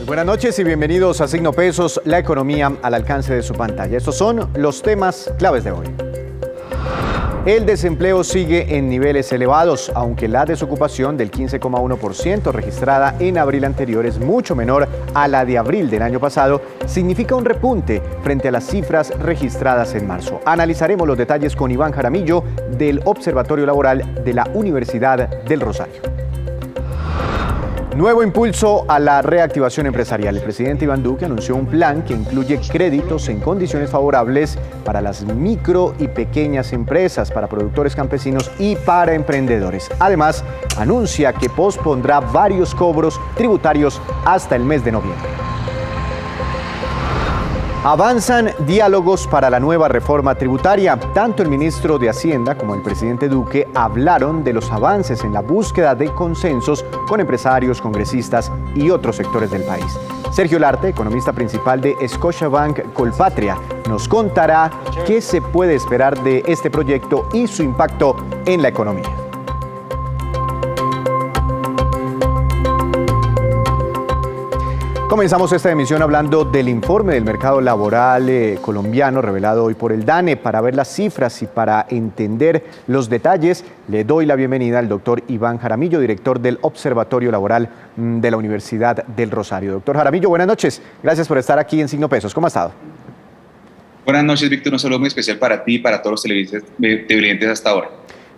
Buenas noches y bienvenidos a Signo Pesos, la economía al alcance de su pantalla. Estos son los temas claves de hoy. El desempleo sigue en niveles elevados, aunque la desocupación del 15,1% registrada en abril anterior es mucho menor a la de abril del año pasado, significa un repunte frente a las cifras registradas en marzo. Analizaremos los detalles con Iván Jaramillo del Observatorio Laboral de la Universidad del Rosario. Nuevo impulso a la reactivación empresarial. El presidente Iván Duque anunció un plan que incluye créditos en condiciones favorables para las micro y pequeñas empresas, para productores campesinos y para emprendedores. Además, anuncia que pospondrá varios cobros tributarios hasta el mes de noviembre. Avanzan diálogos para la nueva reforma tributaria. Tanto el ministro de Hacienda como el presidente Duque hablaron de los avances en la búsqueda de consensos con empresarios, congresistas y otros sectores del país. Sergio Larte, economista principal de Scotiabank Colpatria, nos contará qué se puede esperar de este proyecto y su impacto en la economía. Comenzamos esta emisión hablando del informe del mercado laboral colombiano revelado hoy por el DANE. Para ver las cifras y para entender los detalles, le doy la bienvenida al doctor Iván Jaramillo, director del Observatorio Laboral de la Universidad del Rosario. Doctor Jaramillo, buenas noches. Gracias por estar aquí en Signo Pesos. ¿Cómo ha estado? Buenas noches, Víctor. Un saludo muy especial para ti y para todos los televidentes hasta ahora.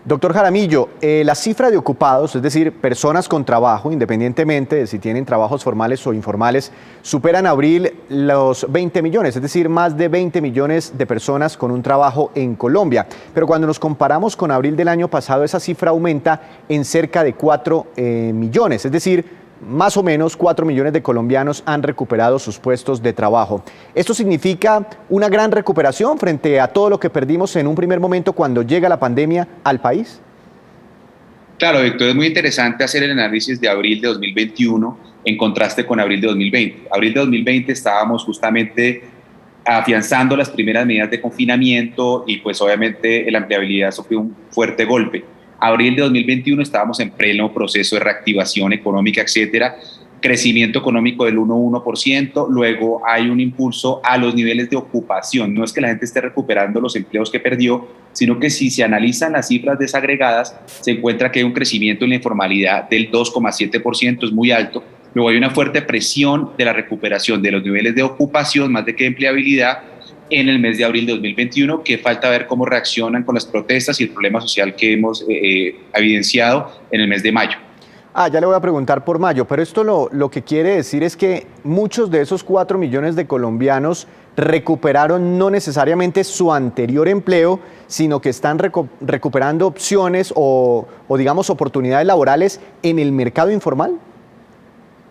Doctor Jaramillo, la cifra de ocupados, es decir, personas con trabajo, independientemente de si tienen trabajos formales o informales, supera en abril los 20 millones, es decir, más de 20 millones de personas con un trabajo en Colombia. Pero cuando nos comparamos con abril del año pasado, esa cifra aumenta en cerca de 4 millones, es decir, más o menos 4 millones de colombianos han recuperado sus puestos de trabajo. ¿Esto significa una gran recuperación frente a todo lo que perdimos en un primer momento cuando llega la pandemia al país? Claro, Víctor, es muy interesante hacer el análisis de abril de 2021 en contraste con abril de 2020. Abril de 2020 estábamos justamente afianzando las primeras medidas de confinamiento y pues obviamente la empleabilidad sufrió un fuerte golpe. Abril de 2021 estábamos en pleno proceso de reactivación económica, etcétera, crecimiento económico del 1,1%, luego hay un impulso a los niveles de ocupación. No es que la gente esté recuperando los empleos que perdió, sino que si se analizan las cifras desagregadas, se encuentra que hay un crecimiento en la informalidad del 2,7%, es muy alto. Luego hay una fuerte presión de la recuperación de los niveles de ocupación, más de que de empleabilidad, en el mes de abril de 2021, que falta ver cómo reaccionan con las protestas y el problema social que hemos evidenciado en el mes de mayo. Ya le voy a preguntar por mayo, pero esto lo que quiere decir es que muchos de esos 4 millones de colombianos recuperaron no necesariamente su anterior empleo, sino que están recuperando opciones o digamos oportunidades laborales en el mercado informal.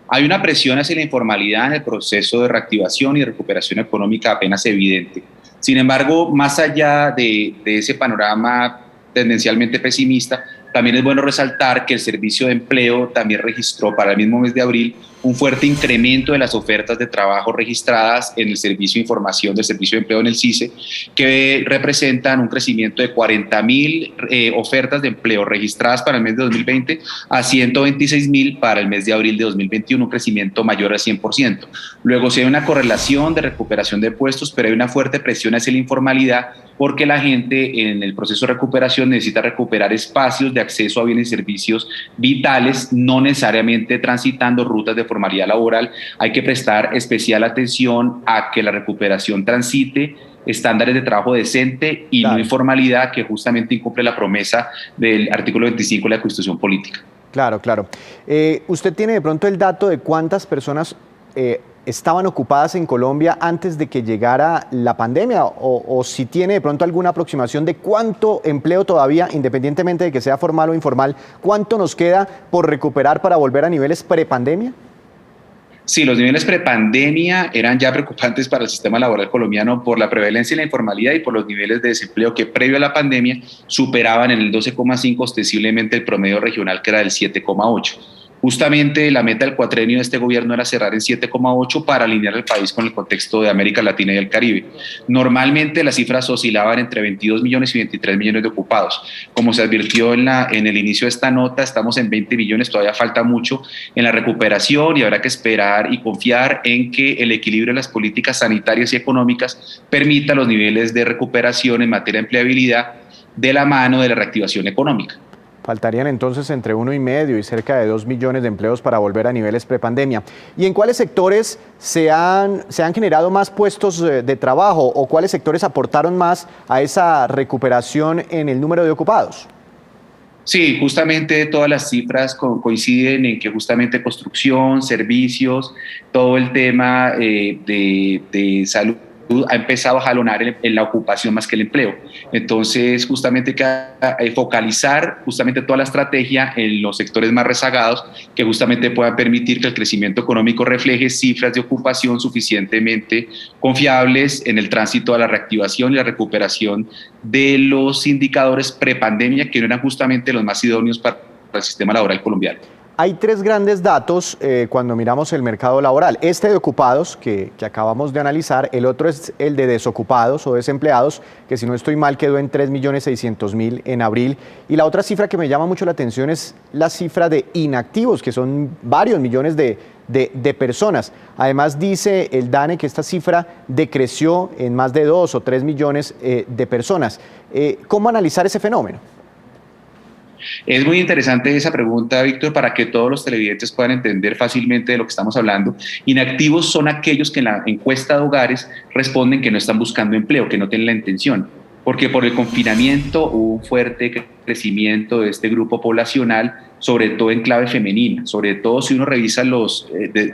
Hay una presión hacia la informalidad en el proceso de reactivación y recuperación económica apenas evidente. Sin embargo, más allá de ese panorama tendencialmente pesimista, también es bueno resaltar que el Servicio de Empleo también registró para el mismo mes de abril un fuerte incremento de las ofertas de trabajo registradas en el Servicio de Información del Servicio de Empleo en el CICE, que representan un crecimiento de 40.000 ofertas de empleo registradas para el mes de 2020 a 126.000 para el mes de abril de 2021, un crecimiento mayor al 100%. Luego sí hay una correlación de recuperación de puestos, pero hay una fuerte presión hacia la informalidad porque la gente en el proceso de recuperación necesita recuperar espacios de acceso a bienes y servicios vitales, no necesariamente transitando rutas de formalidad laboral. Hay que prestar especial atención a que la recuperación transite estándares de trabajo decente y no informalidad, que justamente incumple la promesa del artículo 25 de la Constitución Política. Claro. ¿Usted tiene de pronto el dato de cuántas personas estaban ocupadas en Colombia antes de que llegara la pandemia? O si tiene de pronto alguna aproximación de cuánto empleo todavía, independientemente de que sea formal o informal, cuánto nos queda por recuperar para volver a niveles prepandemia? Sí, los niveles prepandemia eran ya preocupantes para el sistema laboral colombiano por la prevalencia de la informalidad y por los niveles de desempleo que previo a la pandemia superaban en el 12,5 ostensiblemente el promedio regional, que era del 7,8. Justamente la meta del cuatrenio de este gobierno era cerrar en 7,8 para alinear el país con el contexto de América Latina y el Caribe. Normalmente las cifras oscilaban entre 22 millones y 23 millones de ocupados. Como se advirtió en el inicio de esta nota, estamos en 20 millones, todavía falta mucho en la recuperación y habrá que esperar y confiar en que el equilibrio de las políticas sanitarias y económicas permita los niveles de recuperación en materia de empleabilidad de la mano de la reactivación económica. Faltarían entonces entre 1,5 y cerca de 2 millones de empleos para volver a niveles prepandemia. ¿Y en cuáles sectores se han generado más puestos de trabajo o cuáles sectores aportaron más a esa recuperación en el número de ocupados? Sí, justamente todas las cifras coinciden en que justamente construcción, servicios, todo el tema de salud ha empezado a jalonar en la ocupación más que el empleo. Entonces, justamente hay que focalizar justamente toda la estrategia en los sectores más rezagados que justamente puedan permitir que el crecimiento económico refleje cifras de ocupación suficientemente confiables en el tránsito a la reactivación y la recuperación de los indicadores prepandemia que no eran justamente los más idóneos para el sistema laboral colombiano. Hay tres grandes datos cuando miramos el mercado laboral. Este de ocupados, que acabamos de analizar, el otro es el de desocupados o desempleados, que si no estoy mal quedó en 3.600.000 en abril. Y la otra cifra que me llama mucho la atención es la cifra de inactivos, que son varios millones de personas. Además dice el DANE que esta cifra decreció en más de 2 o 3 millones de personas. ¿Cómo analizar ese fenómeno? Es muy interesante esa pregunta, Víctor, para que todos los televidentes puedan entender fácilmente de lo que estamos hablando. Inactivos son aquellos que en la encuesta de hogares responden que no están buscando empleo, que no tienen la intención, porque por el confinamiento hubo un fuerte crecimiento de este grupo poblacional, sobre todo en clave femenina. Sobre todo si uno revisa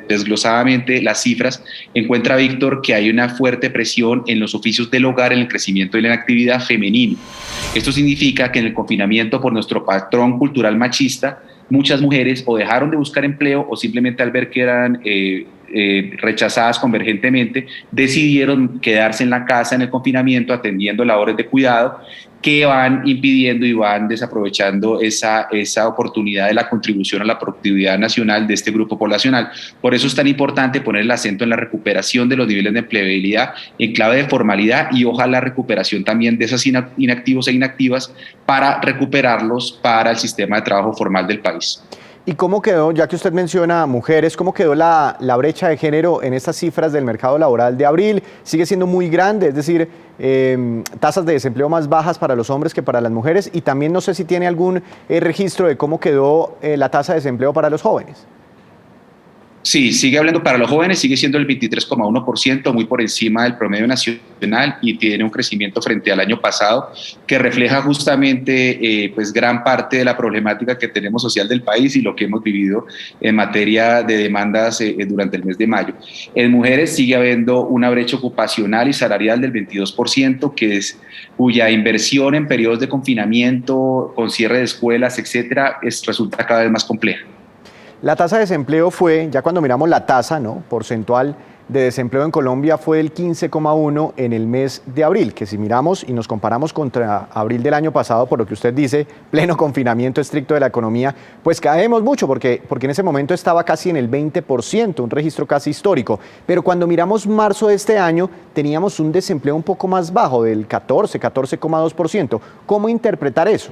desglosadamente las cifras, encuentra, Víctor, que hay una fuerte presión en los oficios del hogar, en el crecimiento de la inactividad femenina. Esto significa que en el confinamiento, por nuestro patrón cultural machista, muchas mujeres o dejaron de buscar empleo o simplemente al ver que eran rechazadas convergentemente, decidieron quedarse en la casa en el confinamiento atendiendo labores de cuidado que van impidiendo y van desaprovechando esa oportunidad de la contribución a la productividad nacional de este grupo poblacional. Por eso es tan importante poner el acento en la recuperación de los niveles de empleabilidad en clave de formalidad y ojalá recuperación también de esas inactivos e inactivas para recuperarlos para el sistema de trabajo formal del país. ¿Y cómo quedó, ya que usted menciona mujeres, cómo quedó la brecha de género en estas cifras del mercado laboral de abril? ¿Sigue siendo muy grande? Es decir, tasas de desempleo más bajas para los hombres que para las mujeres. Y también no sé si tiene algún registro de cómo quedó la tasa de desempleo para los jóvenes. Sí, sigue hablando para los jóvenes, sigue siendo el 23,1%, muy por encima del promedio nacional y tiene un crecimiento frente al año pasado que refleja justamente pues gran parte de la problemática que tenemos social del país y lo que hemos vivido en materia de demandas durante el mes de mayo. En mujeres sigue habiendo una brecha ocupacional y salarial del 22%, cuya inversión en periodos de confinamiento, con cierre de escuelas, etcétera, resulta cada vez más compleja. La tasa de desempleo fue, ya cuando miramos la tasa, ¿no?, porcentual de desempleo en Colombia fue el 15,1 en el mes de abril, que si miramos y nos comparamos contra abril del año pasado, por lo que usted dice, pleno confinamiento estricto de la economía, pues caemos mucho porque en ese momento estaba casi en el 20%, un registro casi histórico. Pero cuando miramos marzo de este año, teníamos un desempleo un poco más bajo, del 14,2%. ¿Cómo interpretar eso?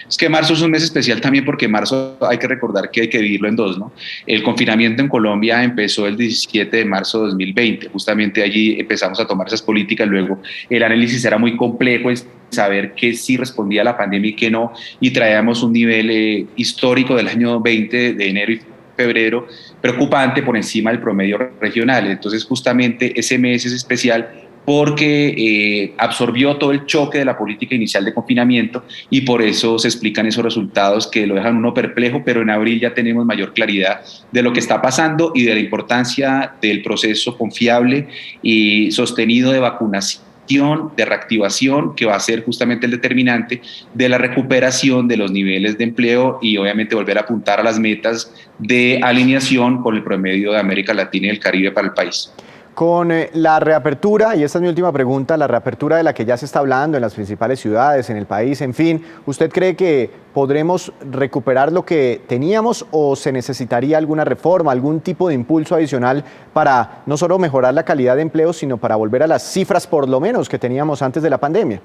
Es que marzo es un mes especial también porque marzo hay que recordar que hay que dividirlo en dos, ¿no? El confinamiento en Colombia empezó el 17 de marzo de 2020, justamente allí empezamos a tomar esas políticas, luego el análisis era muy complejo en saber qué sí respondía a la pandemia y qué no, y traíamos un nivel histórico del año 20 de enero y febrero preocupante por encima del promedio regional. Entonces justamente ese mes es especial porque absorbió todo el choque de la política inicial de confinamiento y por eso se explican esos resultados que lo dejan uno perplejo, pero en abril ya tenemos mayor claridad de lo que está pasando y de la importancia del proceso confiable y sostenido de vacunación, de reactivación, que va a ser justamente el determinante de la recuperación de los niveles de empleo y obviamente volver a apuntar a las metas de alineación con el promedio de América Latina y el Caribe para el país. Con la reapertura, y esta es mi última pregunta, la reapertura de la que ya se está hablando en las principales ciudades, en el país, en fin, ¿usted cree que podremos recuperar lo que teníamos o se necesitaría alguna reforma, algún tipo de impulso adicional para no solo mejorar la calidad de empleo, sino para volver a las cifras por lo menos que teníamos antes de la pandemia?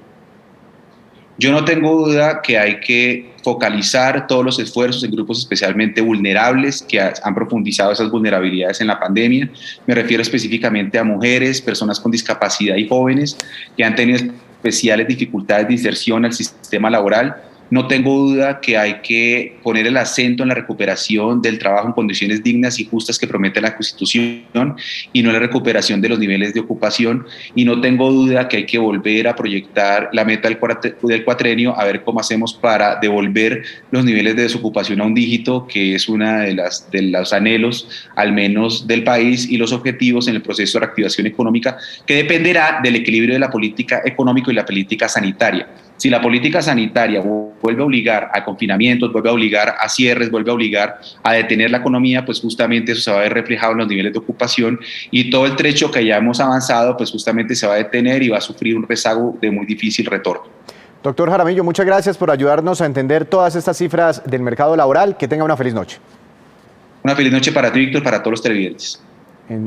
Yo no tengo duda que hay que focalizar todos los esfuerzos en grupos especialmente vulnerables que han profundizado esas vulnerabilidades en la pandemia. Me refiero específicamente a mujeres, personas con discapacidad y jóvenes que han tenido especiales dificultades de inserción al sistema laboral. No tengo duda que hay que poner el acento en la recuperación del trabajo en condiciones dignas y justas que promete la Constitución y no en la recuperación de los niveles de ocupación. Y no tengo duda que hay que volver a proyectar la meta del cuatrenio, a ver cómo hacemos para devolver los niveles de desocupación a un dígito, que es una de los anhelos, al menos del país, y los objetivos en el proceso de reactivación económica, que dependerá del equilibrio de la política económica y la política sanitaria. Si la política sanitaria vuelve a obligar a confinamientos, vuelve a obligar a cierres, vuelve a obligar a detener la economía, pues justamente eso se va a ver reflejado en los niveles de ocupación y todo el trecho que hayamos avanzado, pues justamente se va a detener y va a sufrir un rezago de muy difícil retorno. Doctor Jaramillo, muchas gracias por ayudarnos a entender todas estas cifras del mercado laboral. Que tenga una feliz noche. Una feliz noche para ti, Víctor, para todos los televidentes.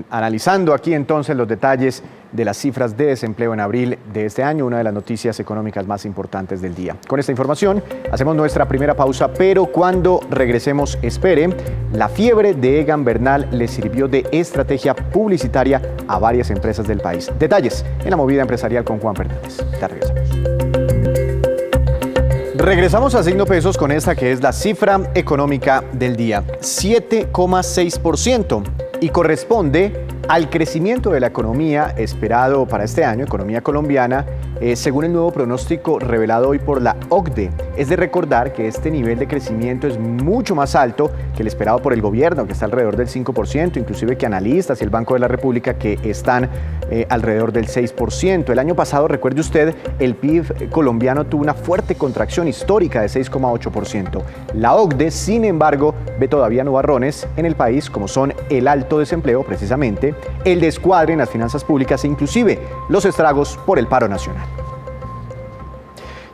Analizando aquí entonces los detalles de las cifras de desempleo en abril de este año, una de las noticias económicas más importantes del día. Con esta información hacemos nuestra primera pausa, pero cuando regresemos, espere, la fiebre de Egan Bernal le sirvió de estrategia publicitaria a varias empresas del país. Detalles en la movida empresarial con Juan Fernández. Ya regresamos. Regresamos a Signo Pesos con esta que es la cifra económica del día, 7,6%. Y corresponde al crecimiento de la economía esperado para este año, economía colombiana, según el nuevo pronóstico revelado hoy por la OCDE. Es de recordar que este nivel de crecimiento es mucho más alto que el esperado por el gobierno, que está alrededor del 5%, inclusive que analistas y el Banco de la República que están alrededor del 6%. El año pasado, recuerde usted, el PIB colombiano tuvo una fuerte contracción histórica de 6,8%. La OCDE, sin embargo, ve todavía nubarrones en el país, como son el alto desempleo, precisamente, el descuadre en las finanzas públicas e inclusive los estragos por el paro nacional.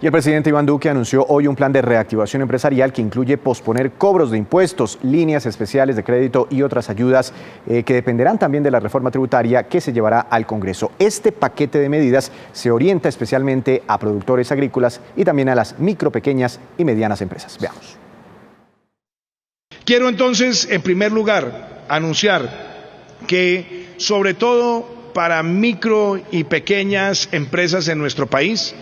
Y el presidente Iván Duque anunció hoy un plan de reactivación empresarial que incluye posponer cobros de impuestos, líneas especiales de crédito y otras ayudas que dependerán también de la reforma tributaria que se llevará al Congreso. Este paquete de medidas se orienta especialmente a productores agrícolas y también a las micro, pequeñas y medianas empresas. Veamos. Quiero entonces, en primer lugar, anunciar que sobre todo para micro y pequeñas empresas en nuestro país,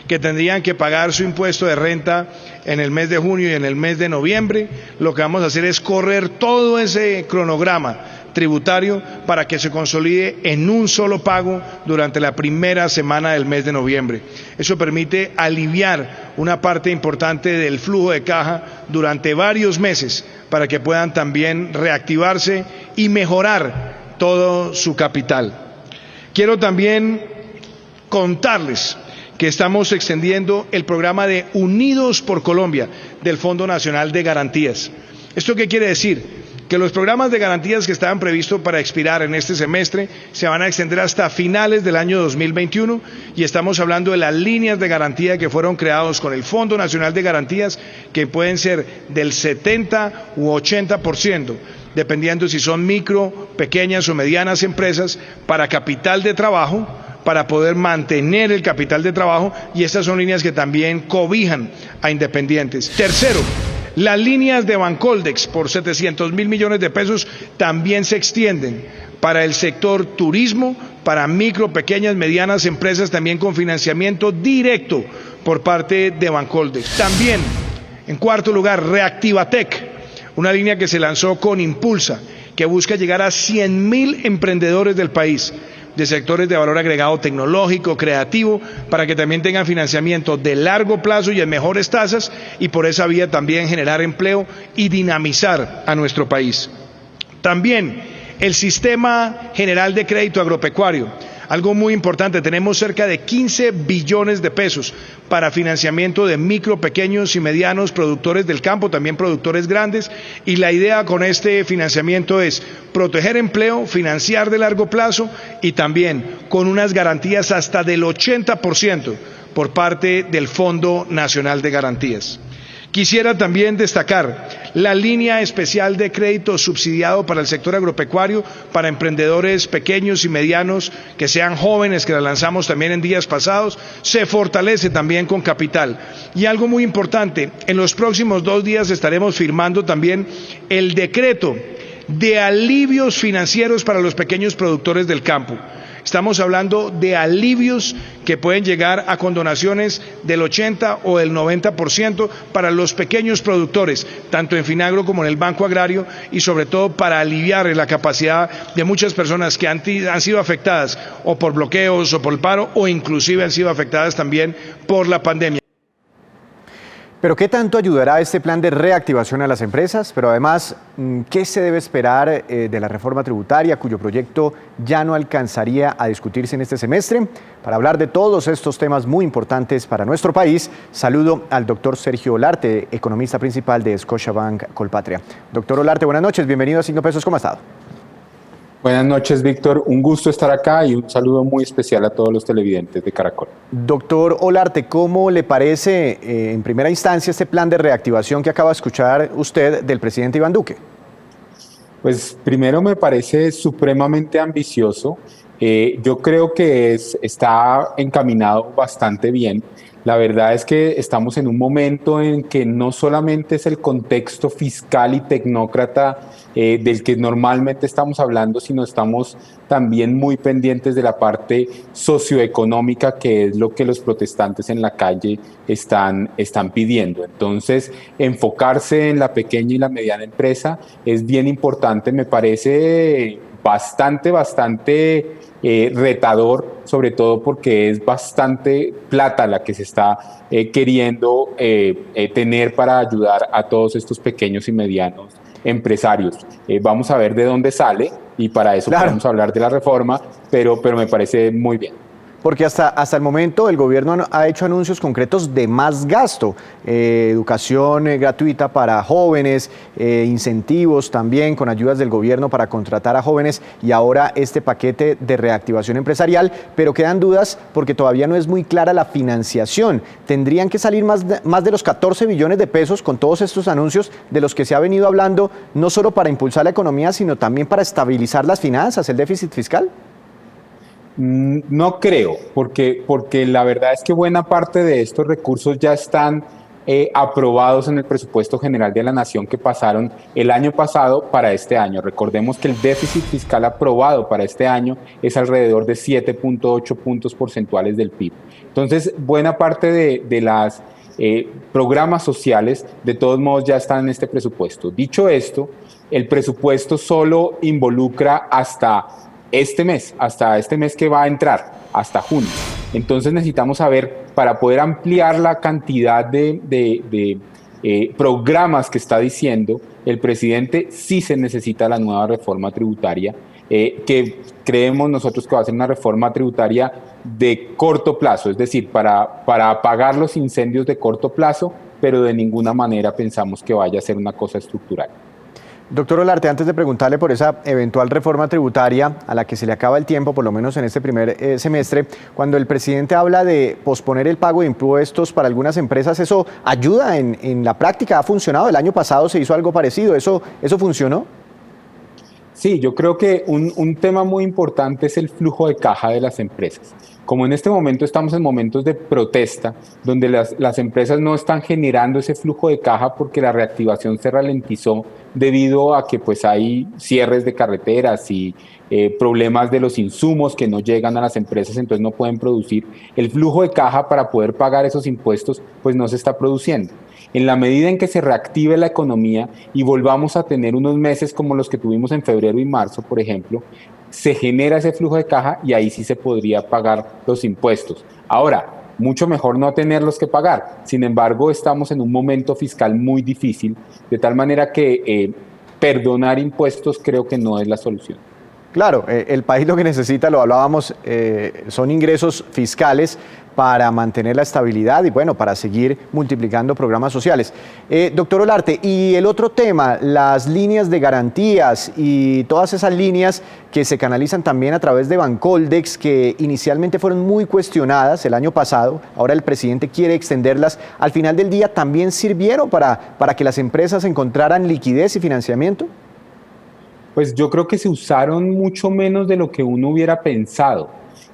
que tendrían que pagar su impuesto de renta en el mes de junio y en el mes de noviembre, lo que vamos a hacer es correr todo ese cronograma tributario para que se consolide en un solo pago durante la primera semana del mes de noviembre. Eso permite aliviar una parte importante del flujo de caja durante varios meses para que puedan también reactivarse y mejorar todo su capital. Quiero también contarles que estamos extendiendo el programa de Unidos por Colombia del Fondo Nacional de Garantías. ¿Esto qué quiere decir? Que los programas de garantías que estaban previstos para expirar en este semestre se van a extender hasta finales del año 2021 y estamos hablando de las líneas de garantía que fueron creados con el Fondo Nacional de Garantías, que pueden ser del 70 u 80%, dependiendo si son micro, pequeñas o medianas empresas, para capital de trabajo, para poder mantener el capital de trabajo, y estas son líneas que también cobijan a independientes. Tercero, las líneas de Bancoldex por 700.000 millones de pesos también se extienden para el sector turismo, para micro, pequeñas, medianas empresas, también con financiamiento directo por parte de Bancoldex. También, en cuarto lugar, Reactivatec, una línea que se lanzó con Impulsa, que busca llegar a 100.000 emprendedores del país, de sectores de valor agregado tecnológico, creativo, para que también tengan financiamiento de largo plazo y en mejores tasas, y por esa vía también generar empleo y dinamizar a nuestro país. También el Sistema General de Crédito Agropecuario Algo muy importante, tenemos cerca de 15 billones de pesos para financiamiento de micro, pequeños y medianos productores del campo, también productores grandes, y la idea con este financiamiento es proteger empleo, financiar de largo plazo y también con unas garantías hasta del 80% por parte del Fondo Nacional de Garantías. Quisiera también destacar la línea especial de crédito subsidiado para el sector agropecuario, para emprendedores pequeños y medianos que sean jóvenes, que la lanzamos también en días pasados, se fortalece también con capital. Y algo muy importante, en los próximos 2 días estaremos firmando también el decreto de alivios financieros para los pequeños productores del campo. Estamos hablando de alivios que pueden llegar a condonaciones del 80 o del 90% para los pequeños productores, tanto en Finagro como en el Banco Agrario, y sobre todo para aliviar la capacidad de muchas personas que han sido afectadas o por bloqueos o por el paro, o inclusive han sido afectadas también por la pandemia. Pero ¿qué tanto ayudará este plan de reactivación a las empresas? Pero además, ¿qué se debe esperar de la reforma tributaria, cuyo proyecto ya no alcanzaría a discutirse en este semestre? Para hablar de todos estos temas muy importantes para nuestro país, saludo al doctor Sergio Olarte, economista principal de Scotiabank Colpatria. Doctor Olarte, buenas noches, bienvenido a Signo Pesos, ¿cómo ha estado? Buenas noches, Víctor. Un gusto estar acá y un saludo muy especial a todos los televidentes de Caracol. Doctor Olarte, ¿cómo le parece en primera instancia este plan de reactivación que acaba de escuchar usted del presidente Iván Duque? Pues primero me parece supremamente ambicioso. Yo creo que está encaminado bastante bien. La verdad es que estamos en un momento en que no solamente es el contexto fiscal y tecnócrata del que normalmente estamos hablando, sino estamos también muy pendientes de la parte socioeconómica, que es lo que los protestantes en la calle están pidiendo. Entonces, enfocarse en la pequeña y la mediana empresa es bien importante, me parece bastante retador, sobre todo porque es bastante plata la que se está queriendo tener para ayudar a todos estos pequeños y medianos empresarios. Vamos a ver de dónde sale y para eso podemos hablar de la reforma, pero me parece muy bien. Porque hasta el momento el gobierno ha hecho anuncios concretos de más gasto, educación gratuita para jóvenes, incentivos también con ayudas del gobierno para contratar a jóvenes y ahora este paquete de reactivación empresarial, pero quedan dudas porque todavía no es muy clara la financiación. Tendrían que salir más de los 14 billones de pesos con todos estos anuncios de los que se ha venido hablando, no solo para impulsar la economía, sino también para estabilizar las finanzas, el déficit fiscal. No creo, porque la verdad es que buena parte de estos recursos ya están aprobados en el presupuesto general de la Nación que pasaron el año pasado para este año. Recordemos que el déficit fiscal aprobado para este año es alrededor de 7.8 puntos porcentuales del PIB. Entonces, buena parte de las programas sociales, de todos modos, ya están en este presupuesto. Dicho esto, el presupuesto solo involucra hasta este mes que va a entrar, hasta junio. Entonces necesitamos saber, para poder ampliar la cantidad de programas que está diciendo el presidente, sí se necesita la nueva reforma tributaria, que creemos nosotros que va a ser una reforma tributaria de corto plazo, es decir, para apagar los incendios de corto plazo, pero de ninguna manera pensamos que vaya a ser una cosa estructural. Doctor Olarte, antes de preguntarle por esa eventual reforma tributaria a la que se le acaba el tiempo, por lo menos en este primer semestre, cuando el presidente habla de posponer el pago de impuestos para algunas empresas, ¿eso ayuda en la práctica? ¿Ha funcionado? El año pasado se hizo algo parecido. ¿Eso funcionó? Sí, yo creo que un tema muy importante es el flujo de caja de las empresas. Como en este momento estamos en momentos de protesta, donde las empresas no están generando ese flujo de caja porque la reactivación se ralentizó debido a que pues hay cierres de carreteras y problemas de los insumos que no llegan a las empresas, entonces no pueden producir. El flujo de caja para poder pagar esos impuestos pues no se está produciendo. En la medida en que se reactive la economía y volvamos a tener unos meses como los que tuvimos en febrero y marzo, por ejemplo, se genera ese flujo de caja y ahí sí se podría pagar los impuestos. Ahora, mucho mejor no tenerlos que pagar. Sin embargo, estamos en un momento fiscal muy difícil, de tal manera que perdonar impuestos creo que no es la solución. Claro, el país lo que necesita, lo hablábamos, son ingresos fiscales para mantener la estabilidad y bueno, para seguir multiplicando programas sociales. Doctor Olarte, y el otro tema, las líneas de garantías y todas esas líneas que se canalizan también a través de Bancoldex, que inicialmente fueron muy cuestionadas el año pasado, ahora el presidente quiere extenderlas, al final del día también sirvieron para que las empresas encontraran liquidez y financiamiento. Pues yo creo que se usaron mucho menos de lo que uno hubiera pensado.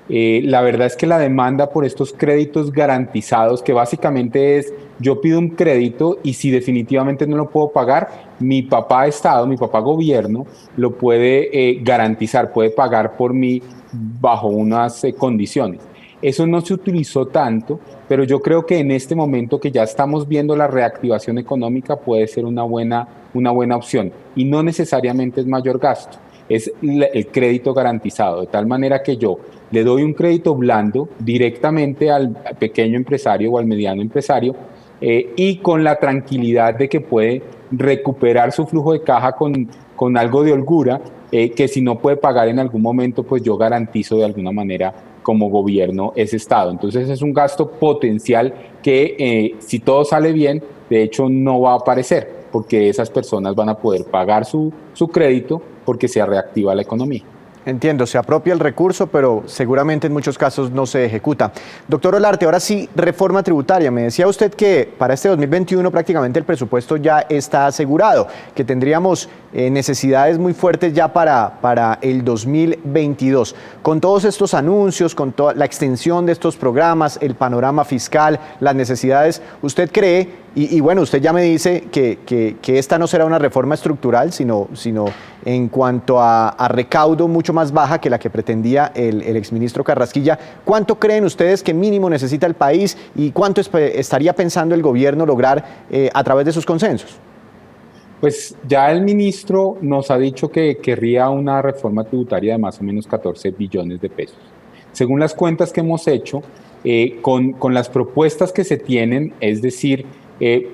La verdad es que la demanda por estos créditos garantizados, que básicamente es, yo pido un crédito y si definitivamente no lo puedo pagar, mi papá Estado, mi papá gobierno, lo puede garantizar, puede pagar por mí bajo unas condiciones. Eso no se utilizó tanto, pero yo creo que en este momento que ya estamos viendo la reactivación económica puede ser una buena opción y no necesariamente es mayor gasto, es el crédito garantizado, de tal manera que yo le doy un crédito blando directamente al pequeño empresario o al mediano empresario y con la tranquilidad de que puede recuperar su flujo de caja con algo de holgura, que si no puede pagar en algún momento, pues yo garantizo de alguna manera como gobierno ese Estado. Entonces es un gasto potencial que si todo sale bien, de hecho no va a aparecer, porque esas personas van a poder pagar su crédito porque se reactiva la economía. Entiendo, se apropia el recurso, pero seguramente en muchos casos no se ejecuta. Doctor Olarte, ahora sí, reforma tributaria. Me decía usted que para este 2021 prácticamente el presupuesto ya está asegurado, que tendríamos necesidades muy fuertes ya para el 2022. Con todos estos anuncios, con toda la extensión de estos programas, el panorama fiscal, las necesidades, ¿usted cree? Y bueno, usted ya me dice que esta no será una reforma estructural, sino en cuanto a recaudo mucho más baja que la que pretendía el exministro Carrasquilla. ¿Cuánto creen ustedes que mínimo necesita el país y cuánto estaría pensando el gobierno lograr a través de sus consensos? Pues ya el ministro nos ha dicho que querría una reforma tributaria de más o menos 14 billones de pesos. Según las cuentas que hemos hecho, con las propuestas que se tienen, es decir,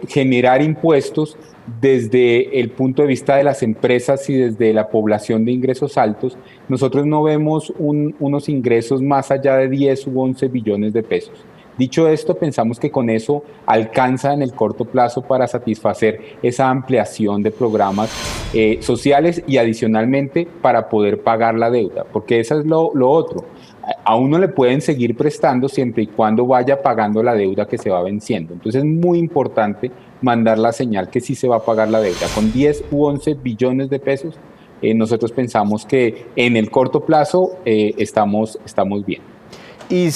generar impuestos desde el punto de vista de las empresas y desde la población de ingresos altos, nosotros no vemos unos ingresos más allá de 10 u 11 billones de pesos. Dicho esto, pensamos que con eso alcanza en el corto plazo para satisfacer esa ampliación de programas sociales y adicionalmente para poder pagar la deuda, porque eso es lo otro. A uno le pueden seguir prestando siempre y cuando vaya pagando la deuda que se va venciendo. Entonces es muy importante mandar la señal que sí se va a pagar la deuda. Con 10 u 11 billones de pesos, nosotros pensamos que en el corto plazo estamos bien. ¿Y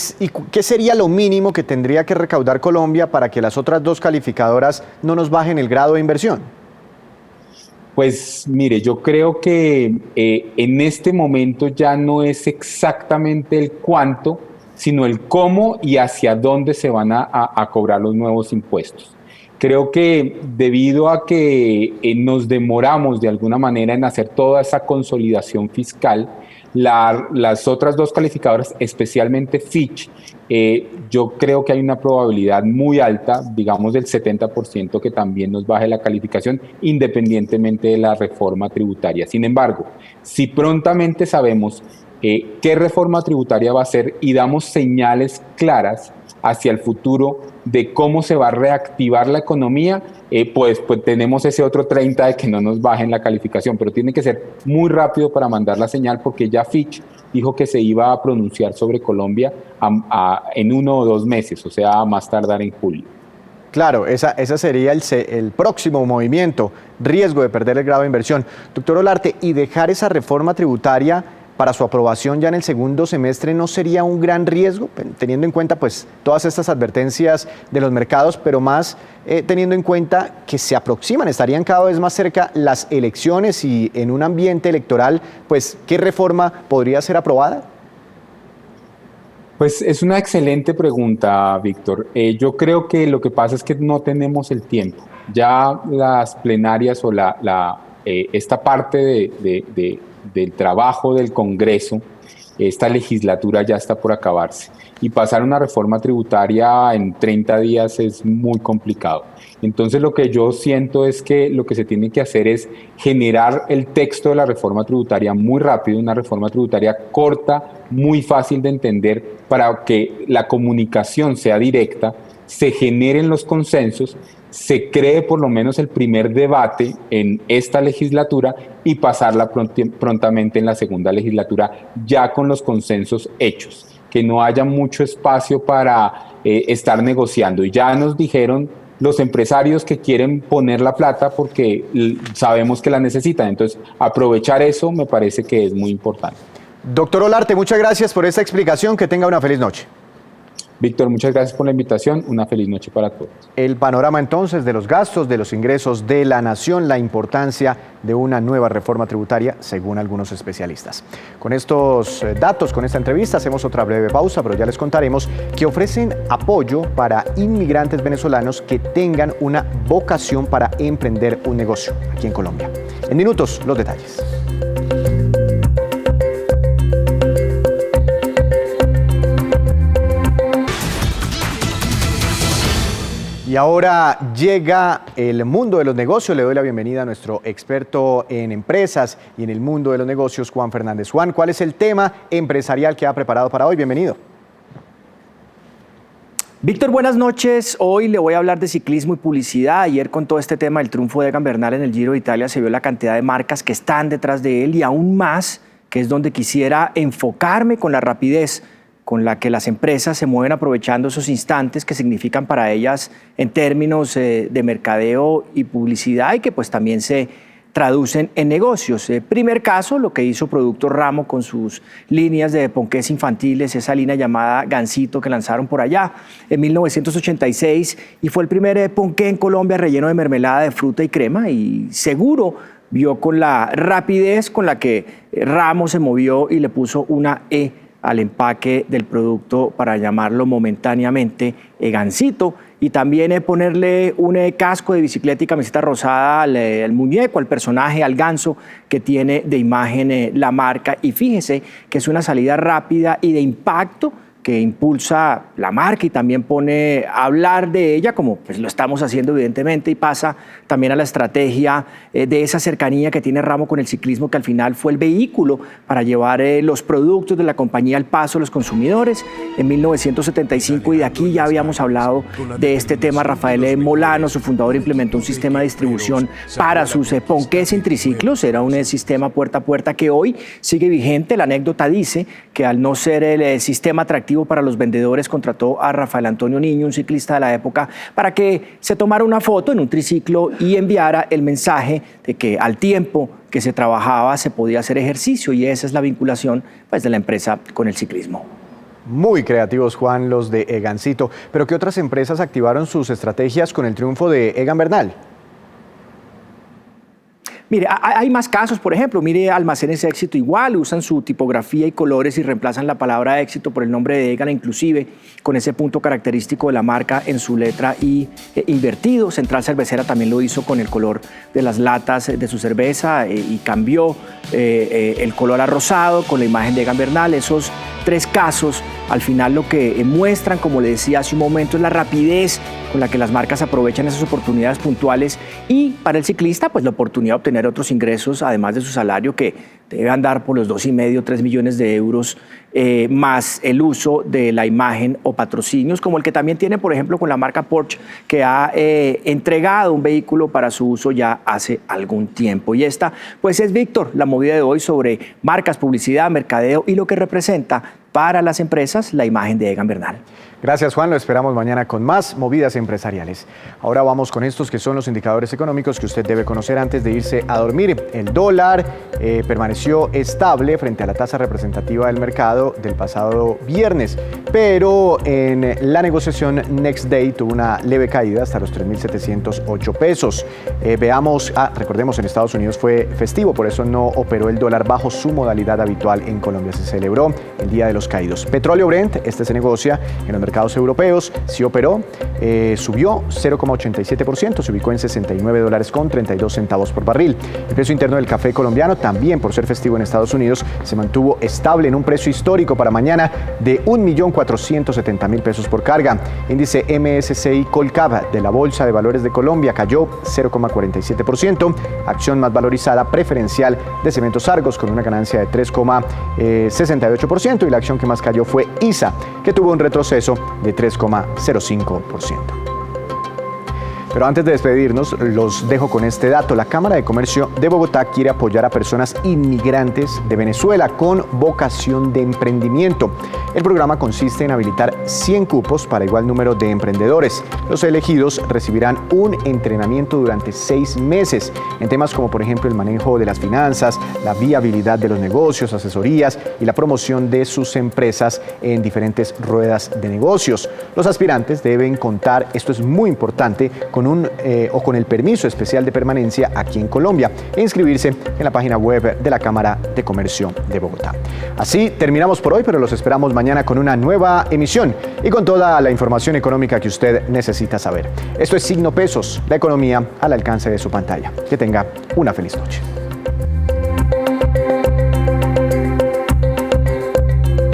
qué sería lo mínimo que tendría que recaudar Colombia para que las otras dos calificadoras no nos bajen el grado de inversión? Pues mire, yo creo que en este momento ya no es exactamente el cuánto, sino el cómo y hacia dónde se van a cobrar los nuevos impuestos. Creo que debido a que nos demoramos de alguna manera en hacer toda esa consolidación fiscal, las otras dos calificadoras, especialmente Fitch, yo creo que hay una probabilidad muy alta, digamos del 70%, que también nos baje la calificación independientemente de la reforma tributaria. Sin embargo, si prontamente sabemos qué reforma tributaria va a ser y damos señales claras hacia el futuro de cómo se va a reactivar la economía, pues tenemos ese otro 30 de que no nos bajen la calificación, pero tiene que ser muy rápido para mandar la señal porque ya Fitch dijo que se iba a pronunciar sobre Colombia en 1 o 2 meses, o sea, a más tardar en julio. Claro, esa sería el próximo movimiento, riesgo de perder el grado de inversión. Doctor Olarte, ¿y dejar esa reforma tributaria para su aprobación ya en el segundo semestre no sería un gran riesgo, teniendo en cuenta pues todas estas advertencias de los mercados, pero más teniendo en cuenta que se aproximan, estarían cada vez más cerca las elecciones y en un ambiente electoral, pues ¿qué reforma podría ser aprobada? Pues es una excelente pregunta, Víctor. Yo creo que lo que pasa es que no tenemos el tiempo. Ya las plenarias o esta parte del trabajo del Congreso esta legislatura ya está por acabarse y pasar una reforma tributaria en 30 días es muy complicado. Entonces lo que yo siento es que lo que se tiene que hacer es generar el texto de la reforma tributaria muy rápido, una reforma tributaria corta, muy fácil de entender para que la comunicación sea directa, se generen los consensos, se cree por lo menos el primer debate en esta legislatura y pasarla prontamente en la segunda legislatura ya con los consensos hechos, que no haya mucho espacio para estar negociando. Y ya nos dijeron los empresarios que quieren poner la plata porque sabemos que la necesitan. Entonces, aprovechar eso me parece que es muy importante. Doctor Olarte, muchas gracias por esta explicación. Que tenga una feliz noche. Víctor, muchas gracias por la invitación. Una feliz noche para todos. El panorama entonces de los gastos, de los ingresos de la nación, la importancia de una nueva reforma tributaria, según algunos especialistas. Con estos datos, con esta entrevista, hacemos otra breve pausa, pero ya les contaremos que ofrecen apoyo para inmigrantes venezolanos que tengan una vocación para emprender un negocio aquí en Colombia. En minutos, los detalles. Y ahora llega el mundo de los negocios. Le doy la bienvenida a nuestro experto en empresas y en el mundo de los negocios, Juan Fernández. Juan, ¿cuál es el tema empresarial que ha preparado para hoy? Bienvenido. Víctor, buenas noches. Hoy le voy a hablar de ciclismo y publicidad. Ayer con todo este tema del triunfo de Egan Bernal en el Giro de Italia se vio la cantidad de marcas que están detrás de él y aún más, que es donde quisiera enfocarme con la rapidez con la que las empresas se mueven aprovechando esos instantes que significan para ellas en términos de mercadeo y publicidad y que pues también se traducen en negocios. Primer caso, lo que hizo Productos Ramo con sus líneas de ponqués infantiles, esa línea llamada Gansito que lanzaron por allá en 1986 y fue el primer ponqué en Colombia relleno de mermelada de fruta y crema y seguro vio con la rapidez con la que Ramo se movió y le puso una E al empaque del producto para llamarlo momentáneamente Gansito y también ponerle un casco de bicicleta y camiseta rosada al muñeco, al personaje, al ganso que tiene de imagen la marca y fíjese que es una salida rápida y de impacto que impulsa la marca y también pone a hablar de ella, como pues lo estamos haciendo evidentemente, y pasa también a la estrategia de esa cercanía que tiene Ramo con el ciclismo, que al final fue el vehículo para llevar los productos de la compañía al paso a los consumidores en 1975, y de aquí ya habíamos hablado de este tema. Rafael Molano, su fundador, implementó un sistema de distribución para sus ponqués en triciclos, era un sistema puerta a puerta que hoy sigue vigente. La anécdota dice que al no ser el sistema atractivo para los vendedores, contrató a Rafael Antonio Niño, un ciclista de la época, para que se tomara una foto en un triciclo y enviara el mensaje de que al tiempo que se trabajaba se podía hacer ejercicio, y esa es la vinculación pues, de la empresa con el ciclismo. Muy creativos, Juan, los de Gansito. ¿Pero qué otras empresas activaron sus estrategias con el triunfo de Egan Bernal? Mire, hay más casos, por ejemplo, mire Almacenes Éxito igual, usan su tipografía y colores y reemplazan la palabra éxito por el nombre de Egan, inclusive con ese punto característico de la marca en su letra I invertido. Central Cervecera también lo hizo con el color de las latas de su cerveza y cambió el color a rosado con la imagen de Egan Bernal. Esos tres casos al final lo que muestran, como le decía hace un momento, es la rapidez con la que las marcas aprovechan esas oportunidades puntuales, y para el ciclista pues la oportunidad de obtener otros ingresos además de su salario, que debe andar por los 2,5, 3 millones de euros, más el uso de la imagen o patrocinios, como el que también tiene, por ejemplo, con la marca Porsche, que ha entregado un vehículo para su uso ya hace algún tiempo. Y esta, pues es, Víctor, la movida de hoy sobre marcas, publicidad, mercadeo y lo que representa para las empresas la imagen de Egan Bernal. Gracias, Juan. Lo esperamos mañana con más movidas empresariales. Ahora vamos con estos que son los indicadores económicos que usted debe conocer antes de irse a dormir. El dólar permaneció estable frente a la tasa representativa del mercado del pasado viernes, pero en la negociación Next Day tuvo una leve caída hasta los 3.708 pesos. Recordemos, en Estados Unidos fue festivo, por eso no operó el dólar bajo su modalidad habitual. En Colombia se celebró el Día de los Caídos. Petróleo Brent, este se negocia en los mercados europeos sí operó, subió 0,87%, se ubicó en $69.32 por barril. El precio interno del café colombiano, también por ser festivo en Estados Unidos, se mantuvo estable en un precio histórico para mañana de $1.470.000 por carga. Índice MSCI Colcap de la Bolsa de Valores de Colombia cayó 0,47%, acción más valorizada preferencial de Cementos Argos con una ganancia de 3,68%, y la acción que más cayó fue ISA, que tuvo un retroceso de 3,05%. Pero antes de despedirnos, los dejo con este dato. La Cámara de Comercio de Bogotá quiere apoyar a personas inmigrantes de Venezuela con vocación de emprendimiento. El programa consiste en habilitar 100 cupos para igual número de emprendedores. Los elegidos recibirán un entrenamiento durante 6 meses en temas como, por ejemplo, el manejo de las finanzas, la viabilidad de los negocios, asesorías y la promoción de sus empresas en diferentes ruedas de negocios. Los aspirantes deben contar, esto es muy importante, con el permiso especial de permanencia aquí en Colombia e inscribirse en la página web de la Cámara de Comercio de Bogotá. Así terminamos por hoy, pero los esperamos mañana con una nueva emisión y con toda la información económica que usted necesita saber. Esto es Signo Pesos, la economía al alcance de su pantalla. Que tenga una feliz noche.